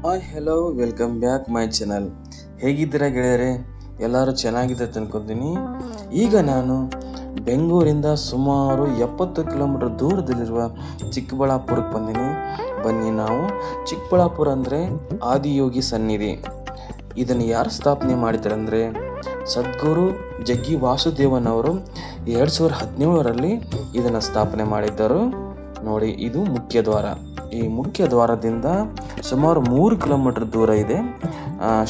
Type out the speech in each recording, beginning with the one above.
Hi hello welcome back my channel. ಹೇಗಿದ್ದೀರಾ ಗೆಳೆಯರೆ? ಎಲ್ಲರೂ ಚೆನ್ನಾಗಿದೆ ಅನ್ಕೊತೀನಿ. ಈಗ ನಾನು ಬೆಂಗಳೂರಿಂದ ಸುಮಾರು 70 ಕಿಲೋಮೀಟರ್ ದೂರದಲ್ಲಿರುವ ಚಿಕ್ಕಬಳ್ಳಾಪುರಕ್ಕೆ ಬಂದೀನಿ. ಬನ್ನಿ, ನಾವು ಚಿಕ್ಕಬಳ್ಳಾಪುರ ಅಂದರೆ ಆದಿಯೋಗಿ ಸನ್ನಿಧಿ. ಇದನ್ನು ಯಾರು ಸ್ಥಾಪನೆ ಮಾಡಿದ್ದಾರೆ ಅಂದರೆ ಸದ್ಗುರು ಜಗ್ಗಿ ವಾಸುದೇವನವರು 2017ರಲ್ಲಿ ಇದನ್ನು ಸ್ಥಾಪನೆ ಮಾಡಿದ್ದರು. ನೋಡಿ, ಇದು ಮುಖ್ಯ ದ್ವಾರ. ಈ ಮುಖ್ಯ ದ್ವಾರದಿಂದ ಸುಮಾರು 3 ಕಿಲೋಮೀಟರ್ ದೂರ ಇದೆ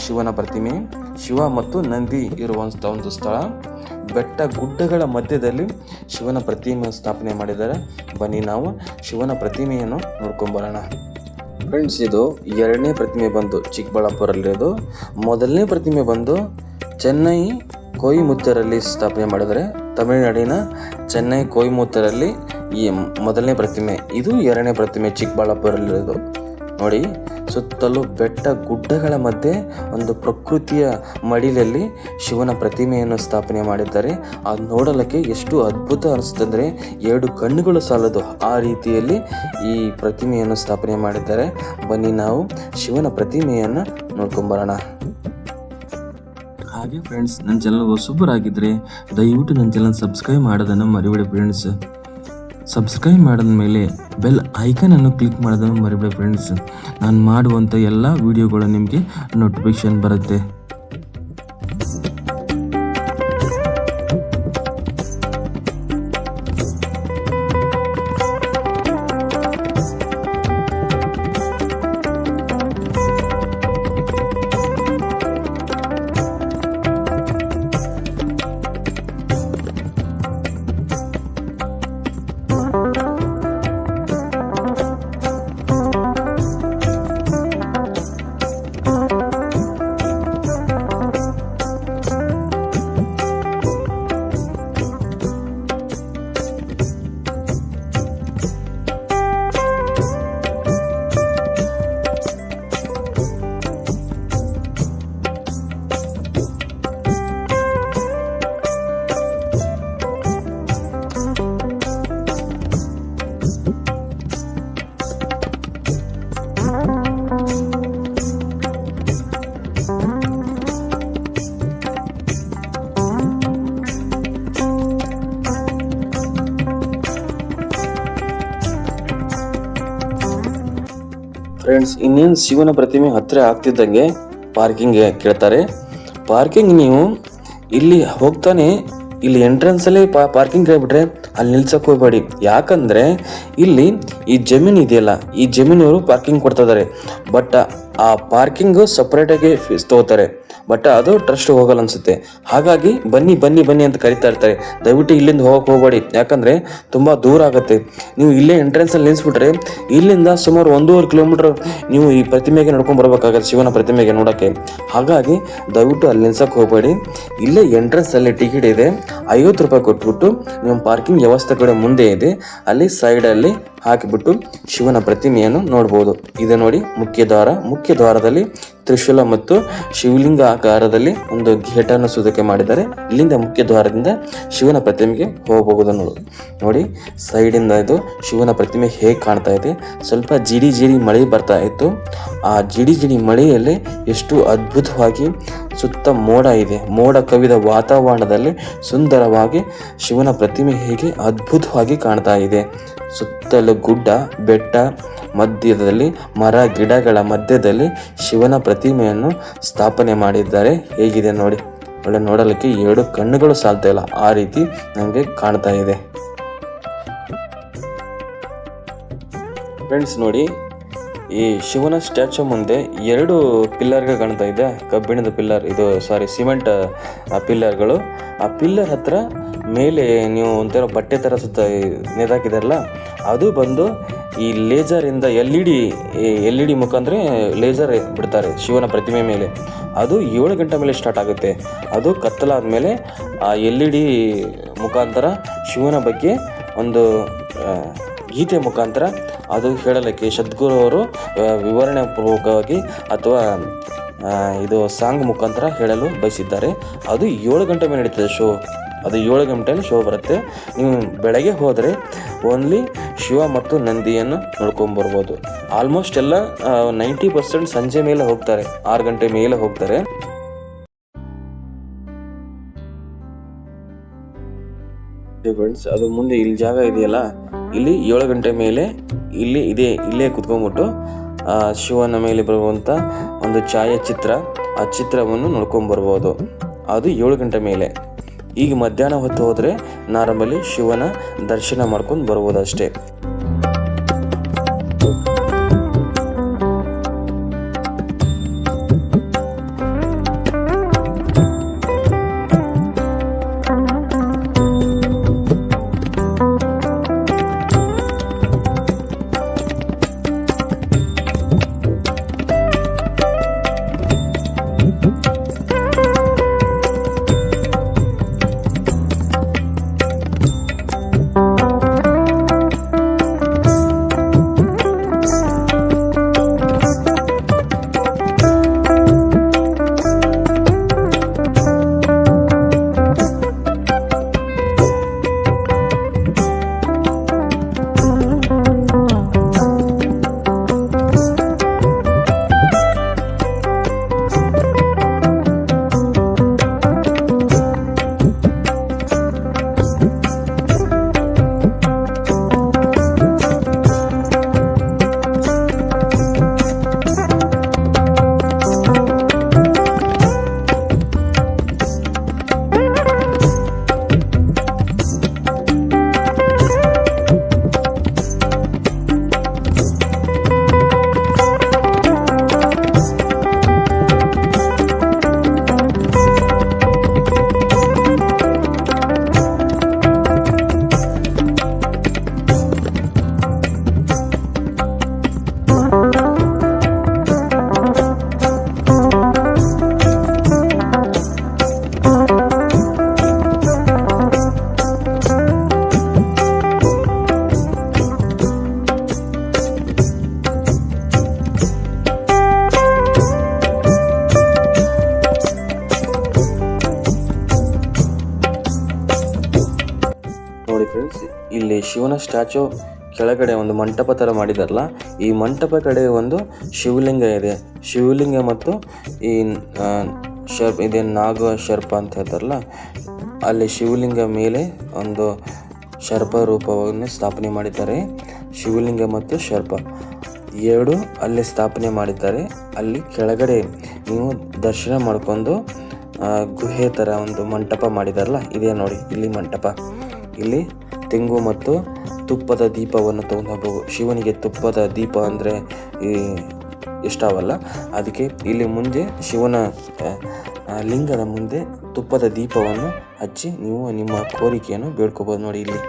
ಶಿವನ ಪ್ರತಿಮೆ. ಶಿವ ಮತ್ತು ನಂದಿ ಇರುವಂಥ ಒಂದು ಸ್ಥಳ. ಬೆಟ್ಟ ಗುಡ್ಡಗಳ ಮಧ್ಯದಲ್ಲಿ ಶಿವನ ಪ್ರತಿಮೆ ಸ್ಥಾಪನೆ ಮಾಡಿದ್ದಾರೆ. ಬನ್ನಿ, ನಾವು ಶಿವನ ಪ್ರತಿಮೆಯನ್ನು ನೋಡ್ಕೊಂಬರೋಣ. ಫ್ರೆಂಡ್ಸ್, ಇದು 2ನೇ ಪ್ರತಿಮೆ ಬಂದು ಚಿಕ್ಕಬಳ್ಳಾಪುರಲ್ಲಿರೋದು. ಮೊದಲನೇ ಪ್ರತಿಮೆ ಬಂದು ಚೆನ್ನೈ ಕೊಯಮತ್ತೂರಲ್ಲಿ ಸ್ಥಾಪನೆ ಮಾಡಿದ್ದಾರೆ. ತಮಿಳುನಾಡಿನ ಚೆನ್ನೈ ಕೊಯಮತ್ತೂರಲ್ಲಿ ಈ ಮೊದಲನೇ ಪ್ರತಿಮೆ. ಇದು 2ನೇ ಪ್ರತಿಮೆ ಚಿಕ್ಕಬಳ್ಳಾಪುರಲ್ಲಿರೋದು. ನೋಡಿ, ಸುತ್ತಲೂ ಬೆಟ್ಟ ಗುಡ್ಡಗಳ ಮಧ್ಯೆ ಒಂದು ಪ್ರಕೃತಿಯ ಮಡಿಲಲ್ಲಿ ಶಿವನ ಪ್ರತಿಮೆಯನ್ನು ಸ್ಥಾಪನೆ ಮಾಡಿದ್ದಾರೆ. ಅದು ನೋಡಲಿಕ್ಕೆ ಎಷ್ಟು ಅದ್ಭುತ ಅನಿಸ್ತಂದರೆ 2 ಕಣ್ಣುಗಳು ಸಾಲದು ಆ ರೀತಿಯಲ್ಲಿ ಈ ಪ್ರತಿಮೆಯನ್ನು ಸ್ಥಾಪನೆ ಮಾಡಿದ್ದಾರೆ. ಬನ್ನಿ, ನಾವು ಶಿವನ ಪ್ರತಿಮೆಯನ್ನು ನೋಡ್ಕೊಂಬರೋಣ. ಹಾಗೆ ಫ್ರೆಂಡ್ಸ್, ನನ್ನ ಚಾನಲ್ ಹೊಸಬರಾಗಿದ್ದರೆ ದಯವಿಟ್ಟು ನನ್ನ ಚಾನಲ್ ಸಬ್ಸ್ಕ್ರೈಬ್ ಮಾಡೋದನ್ನು ಮರಿಬೇಡಿ ಫ್ರೆಂಡ್ಸ್. ಸಬ್ಸ್ಕ್ರೈಬ್ ಮಾಡಿದ ಮೇಲೆ ಬೆಲ್ ಐಕನನ್ನು ಕ್ಲಿಕ್ ಮಾಡೋದನ್ನು ಮರಿಬೇಡಿ ಫ್ರೆಂಡ್ಸ್. ನಾನು ಮಾಡುವಂಥ ಎಲ್ಲ ವಿಡಿಯೋಗಳು ನಿಮಗೆ ನೋಟಿಫಿಕೇಶನ್ ಬರುತ್ತೆ. ಫ್ರೆಂಡ್ಸ್, ಇನ್ನೇನು ಶಿವನ ಪ್ರತಿಮೆ ಹತ್ತಿರ ಆಗ್ತಿದ್ದಂಗೆ ಪಾರ್ಕಿಂಗ್ ಕೇಳ್ತಾರೆ. ಪಾರ್ಕಿಂಗ್ ನೀವು ಇಲ್ಲಿ ಹೋಗ್ತಾನೆ ಇಲ್ಲಿ ಎಂಟ್ರೆನ್ಸಲ್ಲೇ ಪಾರ್ಕಿಂಗ್ ಕೇಳ್ಬಿಟ್ರೆ ಅಲ್ಲಿ ನಿಲ್ಸಕ್ಕೆ ಹೋಗ್ಬೇಡಿ. ಯಾಕಂದರೆ ಇಲ್ಲಿ ಈ ಜಮೀನು ಇದೆಯಲ್ಲ, ಈ ಜಮೀನವರು ಪಾರ್ಕಿಂಗ್ ಕೊಡ್ತಾ ಇದ್ದಾರೆ. ಬಟ್ ಆ ಪಾರ್ಕಿಂಗ್ ಸಪ್ರೇಟಾಗಿ ಫೀಸ್ ತೊಗೋತಾರೆ. ಬಟ್ ಅದು ಟ್ರಸ್ಟ್ ಹೋಗಲ್ಲ ಅನ್ಸುತ್ತೆ. ಹಾಗಾಗಿ ಬನ್ನಿ ಬನ್ನಿ ಬನ್ನಿ ಅಂತ ಕರಿತಾ ಇರ್ತಾರೆ. ದಯವಿಟ್ಟು ಇಲ್ಲಿಂದ ಹೋಗಕ್ಕೆ ಹೋಗಬೇಡಿ, ಯಾಕಂದರೆ ತುಂಬ ದೂರ ಆಗುತ್ತೆ. ನೀವು ಇಲ್ಲೇ ಎಂಟ್ರೆನ್ಸಲ್ಲಿ ನಿಲ್ಲಿಸ್ಬಿಟ್ರೆ ಇಲ್ಲಿಂದ ಸುಮಾರು 1.5 ಕಿಲೋಮೀಟರ್ ನೀವು ಈ ಪ್ರತಿಮೆಗೆ ನಡ್ಕೊಂಡು ಬರ್ಬೇಕಾಗತ್ತೆ, ಶಿವನ ಪ್ರತಿಮೆಗೆ ನೋಡೋಕ್ಕೆ. ಹಾಗಾಗಿ ದಯವಿಟ್ಟು ಅಲ್ಲಿ ನಿಲ್ಸಕ್ಕೆ ಹೋಗಬೇಡಿ. ಇಲ್ಲೇ ಎಂಟ್ರೆನ್ಸಲ್ಲಿ ಟಿಕೆಟ್ ಇದೆ, 50 ರೂಪಾಯಿ ಕೊಟ್ಬಿಟ್ಟು ನಿಮ್ಮ ಪಾರ್ಕಿಂಗ್ ವ್ಯವಸ್ಥೆ ಕಡೆ ಮುಂದೆ ಇದೆ, ಅಲ್ಲಿ ಸೈಡಲ್ಲಿ ಹಾಕಿಬಿಟ್ಟು ಶಿವನ ಪ್ರತಿಮೆಯನ್ನು ನೋಡ್ಬೋದು. ಇದು ನೋಡಿ ಮುಖ್ಯ ದ್ವಾರ. ಮುಖ್ಯ ದ್ವಾರದಲ್ಲಿ ತ್ರಿಶೂಲ ಮತ್ತು ಶಿವಲಿಂಗ ಆಕಾರದಲ್ಲಿ ಒಂದು ಗೇಟನ್ನು ಸುದಕ್ಕೆ ಮಾಡಿದ್ದಾರೆ. ಇಲ್ಲಿಂದ ಮುಖ್ಯ ದ್ವಾರದಿಂದ ಶಿವನ ಪ್ರತಿಮೆಗೆ ಹೋಗಬಹುದು. ನೋಡಿ, ಸೈಡಿಂದ ಇದು ಶಿವನ ಪ್ರತಿಮೆ ಹೇಗೆ ಕಾಣ್ತಾ ಇದೆ. ಸ್ವಲ್ಪ ಜಿಡಿ ಜಿಡಿ ಮಳೆ ಬರ್ತಾ ಇತ್ತು. ಆ ಜಿಡಿ ಜಿಡಿ ಮಳೆಯಲ್ಲಿ ಎಷ್ಟು ಅದ್ಭುತವಾಗಿ ಸುತ್ತ ಮೋಡ ಇದೆ. ಮೋಡ ಕವಿದ ವಾತಾವರಣದಲ್ಲಿ ಸುಂದರವಾಗಿ ಶಿವನ ಪ್ರತಿಮೆ ಹೇಗೆ ಅದ್ಭುತವಾಗಿ ಕಾಣ್ತಾ ಇದೆ. ಸುತ್ತಲೂ ಗುಡ್ಡ ಬೆಟ್ಟ ಮಧ್ಯದಲ್ಲಿ ಮರ ಗಿಡಗಳ ಮಧ್ಯದಲ್ಲಿ ಶಿವನ ಪ್ರತಿಮೆಯನ್ನು ಸ್ಥಾಪನೆ ಮಾಡಿದ್ದಾರೆ. ಹೇಗಿದೆ ನೋಡಿ, ಒಳ್ಳೆ ನೋಡಲಿಕ್ಕೆ 2 ಕಣ್ಣುಗಳು ಸಾಲ್ತಾ ಇಲ್ಲ ಆ ರೀತಿ ನನಗೆ ಕಾಣ್ತಾ ಇದೆ. ಫ್ರೆಂಡ್ಸ್ ನೋಡಿ, ಈ ಶಿವನ ಸ್ಟ್ಯಾಚು ಮುಂದೆ 2 ಪಿಲ್ಲರ್ಗಳು ಕಾಣ್ತಾ ಇದೆ. ಕಬ್ಬಿಣದ ಪಿಲ್ಲರ್, ಇದು ಸಿಮೆಂಟ್ ಪಿಲ್ಲರ್ಗಳು. ಆ ಪಿಲ್ಲರ್ ಹತ್ರ ಮೇಲೆ ನೀವು ಒಂಥರ ಬಟ್ಟೆ ಥರ ಸುತ್ತ ನೇತಾಕಿದಾರಲ್ಲ, ಅದು ಬಂದು ಈ ಲೇಸರಿಂದ ಎಲ್ ಇ ಡಿ ಮುಖಾಂತರ ಲೇಸರ್ ಬಿಡ್ತಾರೆ ಶಿವನ ಪ್ರತಿಮೆ ಮೇಲೆ. ಅದು 7 ಗಂಟೆ ಮೇಲೆ ಸ್ಟಾರ್ಟ್ ಆಗುತ್ತೆ. ಅದು ಕತ್ತಲಾದ ಮೇಲೆ ಆ LED ಮುಖಾಂತರ ಶಿವನ ಬಗ್ಗೆ ಒಂದು ಗೀತೆ ಮುಖಾಂತರ ಅದು ಹೇಳಲಿಕ್ಕೆ ಸದ್ಗುರು ಅವರು ವಿವರಣೆ ಪೂರ್ವಕವಾಗಿ ಅಥವಾ ಇದು ಸಾಂಗ್ ಮುಖಾಂತರ ಹೇಳಲು ಬಯಸಿದ್ದಾರೆ. ಅದು 7 ಗಂಟೆ ಮೇಲೆ ನಡೀತದೆ ಶೋ. ಅದು 7 ಗಂಟೆಯಲ್ಲಿ ಶೋ ಬರುತ್ತೆ. ನೀವು ಬೆಳಗ್ಗೆ ಹೋದರೆ ಓನ್ಲಿ ಶಿವ ಮತ್ತು ನಂದಿಯನ್ನು ನೋಡ್ಕೊಂಡು ಬರ್ಬೋದು. ಆಲ್ಮೋಸ್ಟ್ ಎಲ್ಲ 90% ಸಂಜೆ ಮೇಲೆ ಹೋಗ್ತಾರೆ, 6 ಗಂಟೆ ಮೇಲೆ ಹೋಗ್ತಾರೆ. ಫ್ರೆಂಡ್ಸ್, ಅದು ಮುಂದೆ ಇಲ್ಲಿ ಜಾಗ ಇದೆಯಲ್ಲ, ಇಲ್ಲಿ 7 ಗಂಟೆ ಮೇಲೆ ಇಲ್ಲೇ ಕುತ್ಕೊಂಡ್ಬಿಟ್ಟು ಶಿವನ ಮೇಲೆ ಬರುವಂಥ ಒಂದು ಛಾಯಾಚಿತ್ರ, ಆ ಚಿತ್ರವನ್ನು ನೋಡ್ಕೊಂಡು ಬರ್ಬೋದು. ಅದು 7 ಗಂಟೆ ಮೇಲೆ. ಈಗ ಮಧ್ಯಾಹ್ನ ಹೊತ್ತು ಹೋದರೆ ನಾರ್ಮಲಿ ಶಿವನ ದರ್ಶನ ಮಾಡ್ಕೊಂಡು ಬರ್ಬೋದು ಅಷ್ಟೇ. ನೋಡಿ ಫ್ರೆಂಡ್ಸ್, ಇಲ್ಲಿ ಶಿವನ ಸ್ಟ್ಯಾಚು ಕೆಳಗಡೆ ಒಂದು ಮಂಟಪ ಥರ ಮಾಡಿದಾರಲ್ಲ, ಈ ಮಂಟಪ ಕಡೆ ಒಂದು ಶಿವಲಿಂಗ ಇದೆ. ಶಿವಲಿಂಗ ಮತ್ತು ಈ ಇದೇ ನಾಗ ಸರ್ಪ ಅಂತ ಹೇಳ್ತಾರಲ್ಲ, ಅಲ್ಲಿ ಶಿವಲಿಂಗ ಮೇಲೆ ಒಂದು ಸರ್ಪ ರೂಪವನ್ನು ಸ್ಥಾಪನೆ ಮಾಡಿದ್ದಾರೆ. ಶಿವಲಿಂಗ ಮತ್ತು ಸರ್ಪ ಎರಡು ಅಲ್ಲಿ ಸ್ಥಾಪನೆ ಮಾಡಿದ್ದಾರೆ. ಅಲ್ಲಿ ಕೆಳಗಡೆ ನೀವು ದರ್ಶನ ಮಾಡ್ಕೊಂಡು ಗುಹೆ ಥರ ಒಂದು ಮಂಟಪ ಮಾಡಿದಾರಲ್ಲ, ಇದೇ ನೋಡಿ ಇಲ್ಲಿ ಮಂಟಪ. ಇಲ್ಲಿ ತೆಂಗು ಮತ್ತು ತುಪ್ಪದ ದೀಪವನ್ನು ತಗೊಂಡು ಹೋಗ್ಬೋದು. ಶಿವನಿಗೆ ತುಪ್ಪದ ದೀಪ ಅಂದರೆ ಇಷ್ಟವಲ್ಲ, ಅದಕ್ಕೆ ಇಲ್ಲಿ ಮುಂದೆ ಶಿವನ ಲಿಂಗದ ಮುಂದೆ ತುಪ್ಪದ ದೀಪವನ್ನು ಹಚ್ಚಿ ನೀವು ನಿಮ್ಮ ಕೋರಿಕೆಯನ್ನು ಬೇಡ್ಕೋಬೋದು. ನೋಡಿ ಇಲ್ಲಿ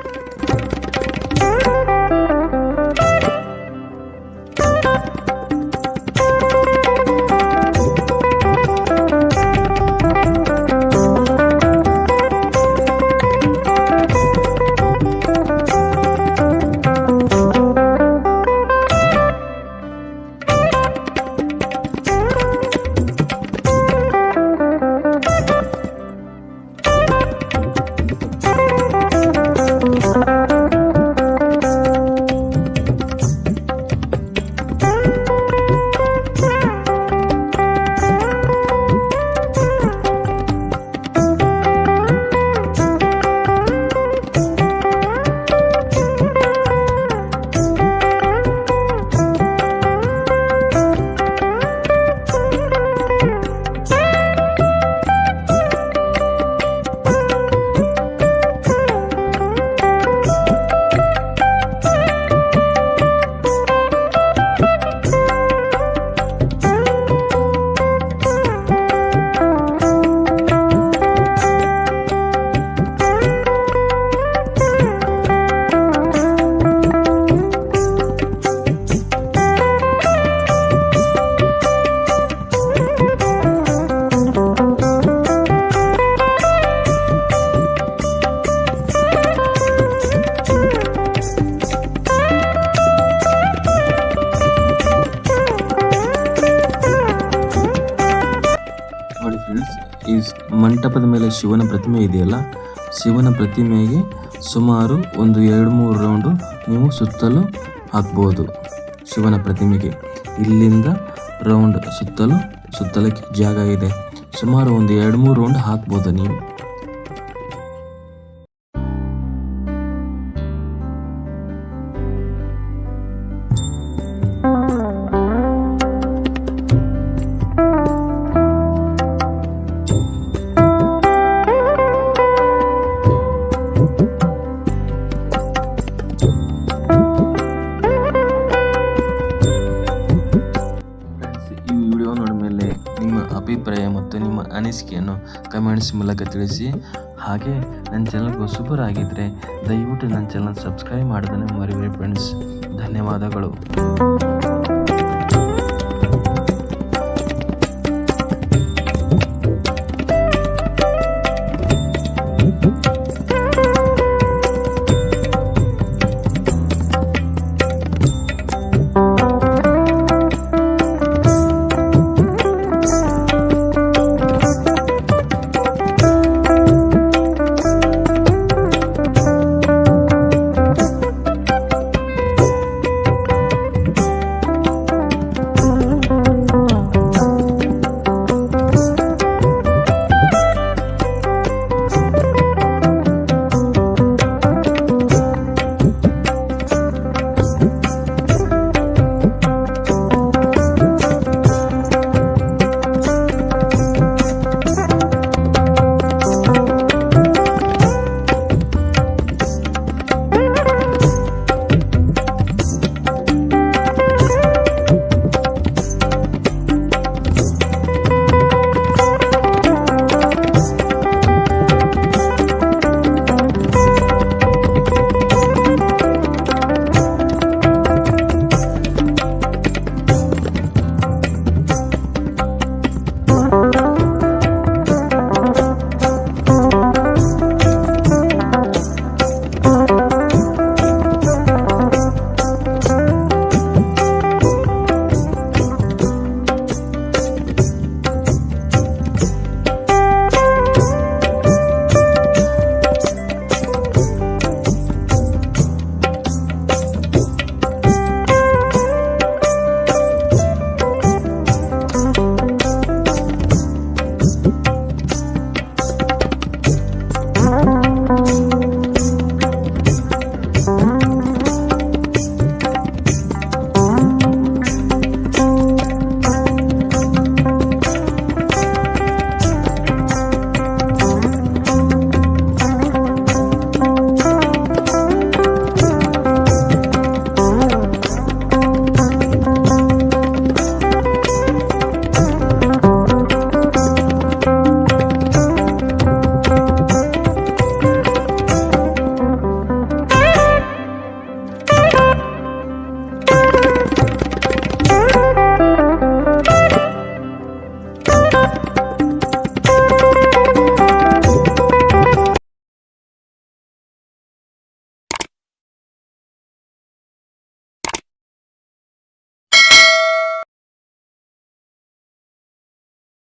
ಮಂಟಪದ ಮೇಲೆ ಶಿವನ ಪ್ರತಿಮೆ ಇದೆಯಲ್ಲ, ಶಿವನ ಪ್ರತಿಮೆಗೆ ಸುಮಾರು ಒಂದು 2-3 ರೌಂಡು ನೀವು ಸುತ್ತಲೂ ಹಾಕ್ಬೋದು ಶಿವನ ಪ್ರತಿಮೆಗೆ. ಇಲ್ಲಿಂದ ರೌಂಡ್ ಸುತ್ತಲಕ್ಕೆ ಜಾಗ ಇದೆ. ಸುಮಾರು ಒಂದು 2-3 ರೌಂಡ್ ಹಾಕ್ಬೋದು ನೀವು. ಈ ವಿಡಿಯೋ ನೋಡಿದ ಮೇಲೆ ನಿಮ್ಮ ಅಭಿಪ್ರಾಯ ಮತ್ತು ನಿಮ್ಮ ಅನಿಸಿಕೆಯನ್ನು ಕಮೆಂಟ್ಸ್ ಮೂಲಕ ತಿಳಿಸಿ. ಹಾಗೆ ನನ್ನ ಚಾನಲ್ಗೆ ಹೊಸಬರಾಗಿದ್ದರೆ ದಯವಿಟ್ಟು ನನ್ನ ಚಾನಲ್ ಸಬ್ಸ್ಕ್ರೈಬ್ ಮಾಡೋದನ್ನು ಮರಿಬೇಡಿ ಫ್ರೆಂಡ್ಸ್. ಧನ್ಯವಾದಗಳು.